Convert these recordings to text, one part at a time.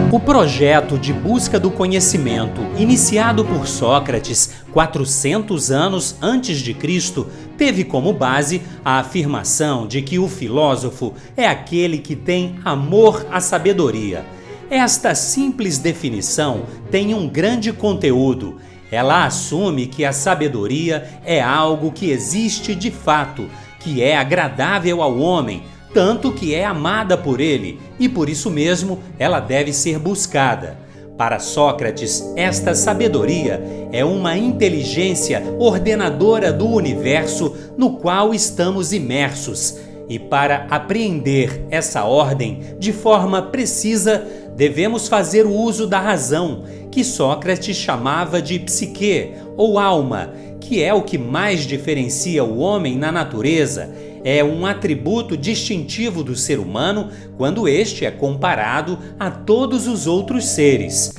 O projeto de busca do conhecimento, iniciado por Sócrates 400 anos antes de Cristo, teve como base a afirmação de que o filósofo é aquele que tem amor à sabedoria. Esta simples definição tem um grande conteúdo. Ela assume que a sabedoria é algo que existe de fato, que é agradável ao homem, tanto que é amada por ele, e por isso mesmo ela deve ser buscada. Para Sócrates, esta sabedoria é uma inteligência ordenadora do universo no qual estamos imersos. E para apreender essa ordem de forma precisa, devemos fazer o uso da razão, que Sócrates chamava de psique ou alma, que é o que mais diferencia o homem na natureza. É um atributo distintivo do ser humano quando este é comparado a todos os outros seres.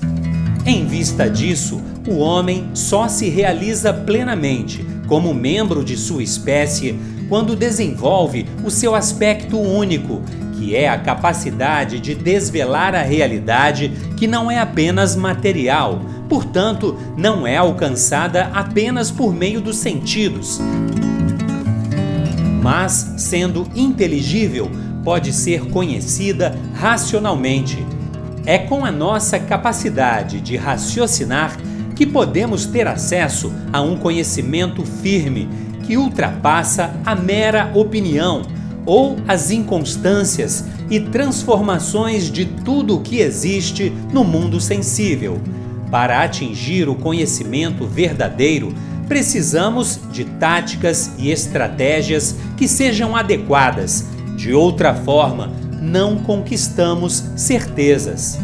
Em vista disso, o homem só se realiza plenamente como membro de sua espécie quando desenvolve o seu aspecto único, que é a capacidade de desvelar a realidade que não é apenas material, portanto, não é alcançada apenas por meio dos sentidos, mas, sendo inteligível, pode ser conhecida racionalmente. É com a nossa capacidade de raciocinar que podemos ter acesso a um conhecimento firme que ultrapassa a mera opinião ou as inconstâncias e transformações de tudo o que existe no mundo sensível. Para atingir o conhecimento verdadeiro, precisamos de táticas e estratégias que sejam adequadas. De outra forma, não conquistamos certezas.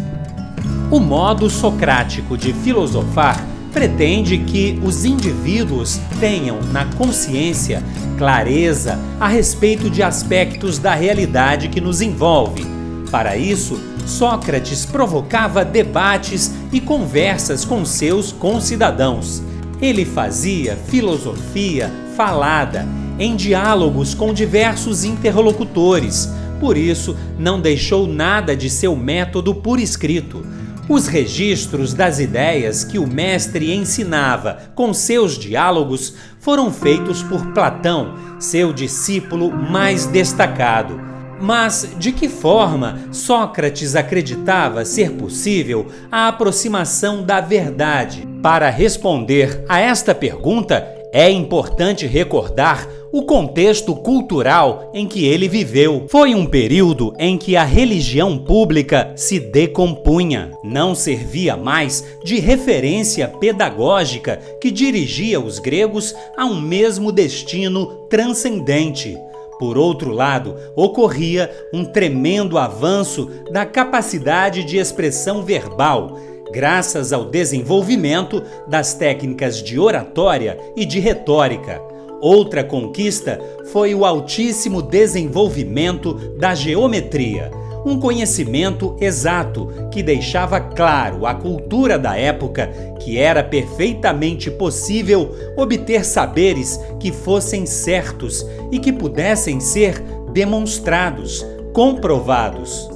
O modo socrático de filosofar pretende que os indivíduos tenham na consciência clareza a respeito de aspectos da realidade que nos envolve. Para isso, Sócrates provocava debates e conversas com seus concidadãos. Ele fazia filosofia falada, em diálogos com diversos interlocutores. Por isso, não deixou nada de seu método por escrito. Os registros das ideias que o mestre ensinava com seus diálogos foram feitos por Platão, seu discípulo mais destacado. Mas de que forma Sócrates acreditava ser possível a aproximação da verdade? Para responder a esta pergunta, é importante recordar o contexto cultural em que ele viveu. Foi um período em que a religião pública se decompunha, não servia mais de referência pedagógica que dirigia os gregos a um mesmo destino transcendente. Por outro lado, ocorria um tremendo avanço da capacidade de expressão verbal, graças ao desenvolvimento das técnicas de oratória e de retórica. Outra conquista foi o altíssimo desenvolvimento da geometria, um conhecimento exato que deixava claro à cultura da época que era perfeitamente possível obter saberes que fossem certos e que pudessem ser demonstrados, comprovados.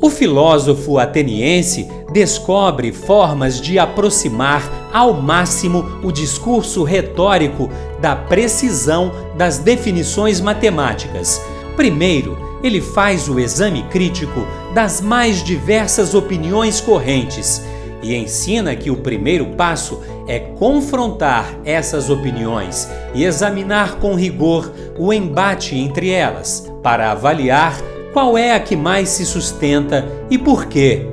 O filósofo ateniense descobre formas de aproximar ao máximo o discurso retórico da precisão das definições matemáticas. Primeiro, ele faz o exame crítico das mais diversas opiniões correntes e ensina que o primeiro passo é confrontar essas opiniões e examinar com rigor o embate entre elas, para avaliar qual é a que mais se sustenta e por quê.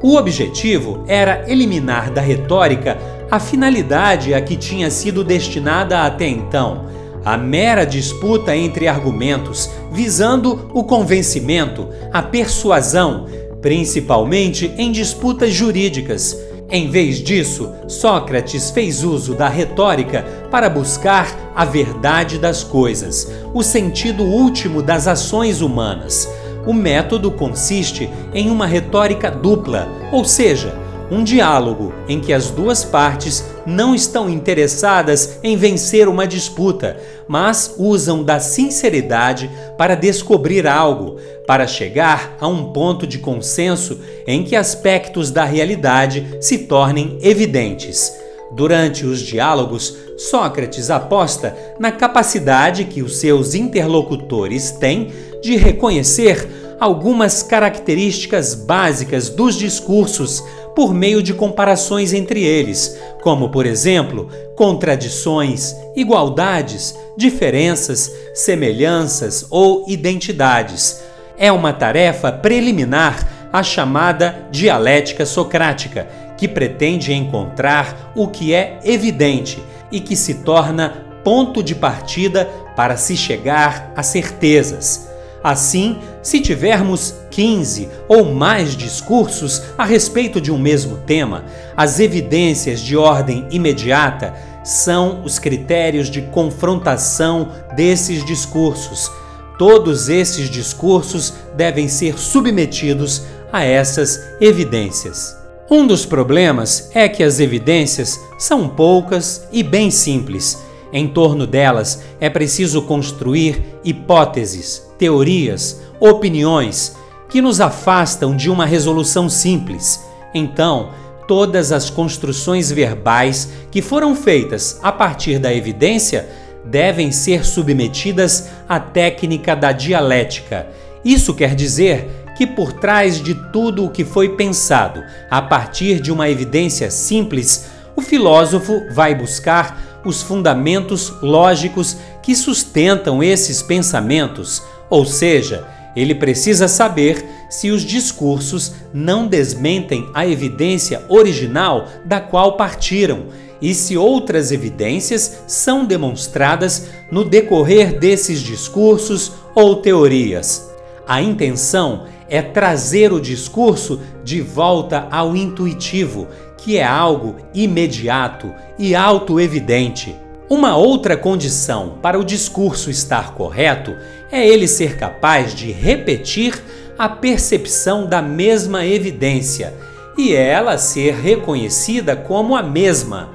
O objetivo era eliminar da retórica a finalidade a que tinha sido destinada até então, a mera disputa entre argumentos, visando o convencimento, a persuasão, principalmente em disputas jurídicas. Em vez disso, Sócrates fez uso da retórica para buscar a verdade das coisas, o sentido último das ações humanas. O método consiste em uma retórica dupla, ou seja, um diálogo em que as duas partes não estão interessadas em vencer uma disputa, mas usam da sinceridade para descobrir algo, para chegar a um ponto de consenso em que aspectos da realidade se tornem evidentes. Durante os diálogos, Sócrates aposta na capacidade que os seus interlocutores têm de reconhecer algumas características básicas dos discursos por meio de comparações entre eles, como, por exemplo, contradições, igualdades, diferenças, semelhanças ou identidades. É uma tarefa preliminar à chamada dialética socrática, que pretende encontrar o que é evidente e que se torna ponto de partida para se chegar a certezas. Assim, se tivermos 15 ou mais discursos a respeito de um mesmo tema, as evidências de ordem imediata são os critérios de confrontação desses discursos. Todos esses discursos devem ser submetidos a essas evidências. Um dos problemas é que as evidências são poucas e bem simples. Em torno delas é preciso construir hipóteses, teorias, opiniões que nos afastam de uma resolução simples. Então, todas as construções verbais que foram feitas a partir da evidência devem ser submetidas à técnica da dialética. Isso quer dizer que por trás de tudo o que foi pensado a partir de uma evidência simples, o filósofo vai buscar os fundamentos lógicos que sustentam esses pensamentos, ou seja, ele precisa saber se os discursos não desmentem a evidência original da qual partiram e se outras evidências são demonstradas no decorrer desses discursos ou teorias. A intenção é trazer o discurso de volta ao intuitivo, que é algo imediato e autoevidente. Uma outra condição para o discurso estar correto é ele ser capaz de repetir a percepção da mesma evidência e ela ser reconhecida como a mesma.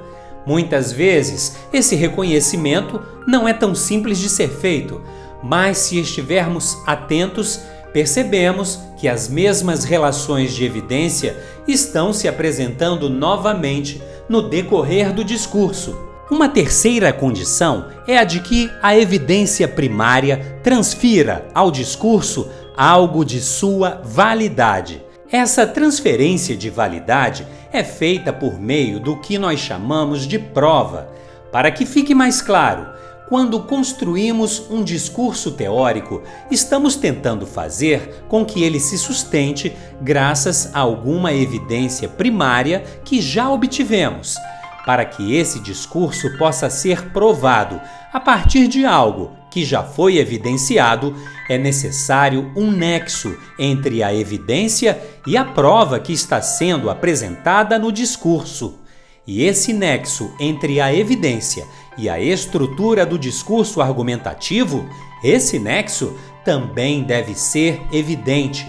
Muitas vezes, esse reconhecimento não é tão simples de ser feito, mas se estivermos atentos, percebemos que as mesmas relações de evidência estão se apresentando novamente no decorrer do discurso. Uma terceira condição é a de que a evidência primária transfira ao discurso algo de sua validade. Essa transferência de validade é feita por meio do que nós chamamos de prova. Para que fique mais claro, quando construímos um discurso teórico, estamos tentando fazer com que ele se sustente graças a alguma evidência primária que já obtivemos. Para que esse discurso possa ser provado a partir de algo que já foi evidenciado, é necessário um nexo entre a evidência e a prova que está sendo apresentada no discurso. E esse nexo entre a evidência e a estrutura do discurso argumentativo, esse nexo também deve ser evidente.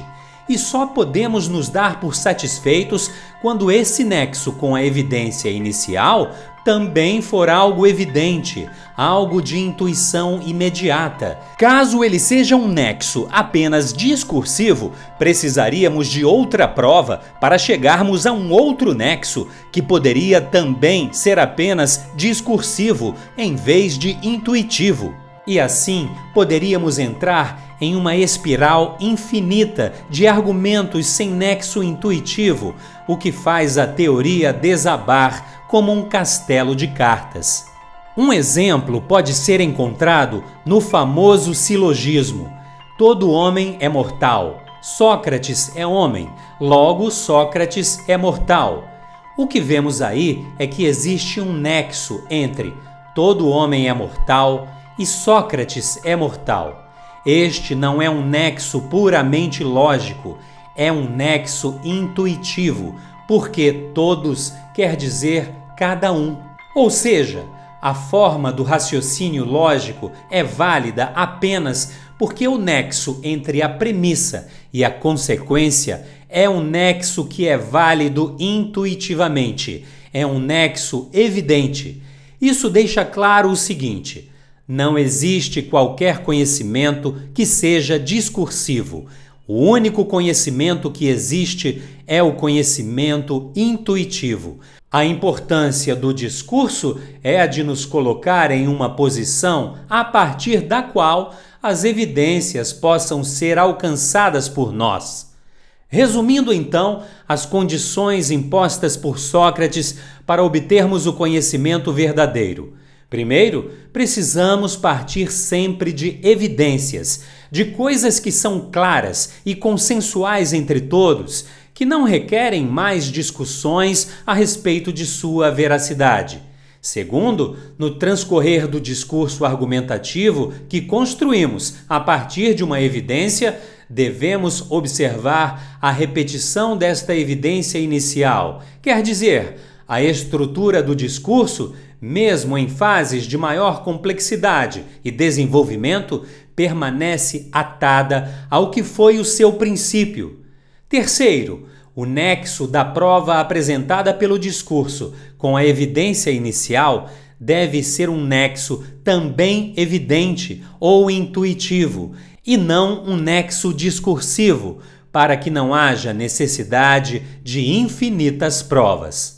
E só podemos nos dar por satisfeitos quando esse nexo com a evidência inicial também for algo evidente, algo de intuição imediata. Caso ele seja um nexo apenas discursivo, precisaríamos de outra prova para chegarmos a um outro nexo, que poderia também ser apenas discursivo em vez de intuitivo. E assim poderíamos entrar em uma espiral infinita de argumentos sem nexo intuitivo, o que faz a teoria desabar como um castelo de cartas. Um exemplo pode ser encontrado no famoso silogismo: todo homem é mortal, Sócrates é homem, logo Sócrates é mortal. O que vemos aí é que existe um nexo entre todo homem é mortal e Sócrates é mortal. Este não é um nexo puramente lógico, é um nexo intuitivo, porque todos quer dizer cada um. Ou seja, a forma do raciocínio lógico é válida apenas porque o nexo entre a premissa e a consequência é um nexo que é válido intuitivamente, é um nexo evidente. Isso deixa claro o seguinte: não existe qualquer conhecimento que seja discursivo. O único conhecimento que existe é o conhecimento intuitivo. A importância do discurso é a de nos colocar em uma posição a partir da qual as evidências possam ser alcançadas por nós. Resumindo, então, as condições impostas por Sócrates para obtermos o conhecimento verdadeiro. Primeiro, precisamos partir sempre de evidências, de coisas que são claras e consensuais entre todos, que não requerem mais discussões a respeito de sua veracidade. Segundo, no transcorrer do discurso argumentativo que construímos a partir de uma evidência, devemos observar a repetição desta evidência inicial, quer dizer, a estrutura do discurso, mesmo em fases de maior complexidade e desenvolvimento, permanece atada ao que foi o seu princípio. Terceiro, o nexo da prova apresentada pelo discurso com a evidência inicial deve ser um nexo também evidente ou intuitivo, e não um nexo discursivo, para que não haja necessidade de infinitas provas.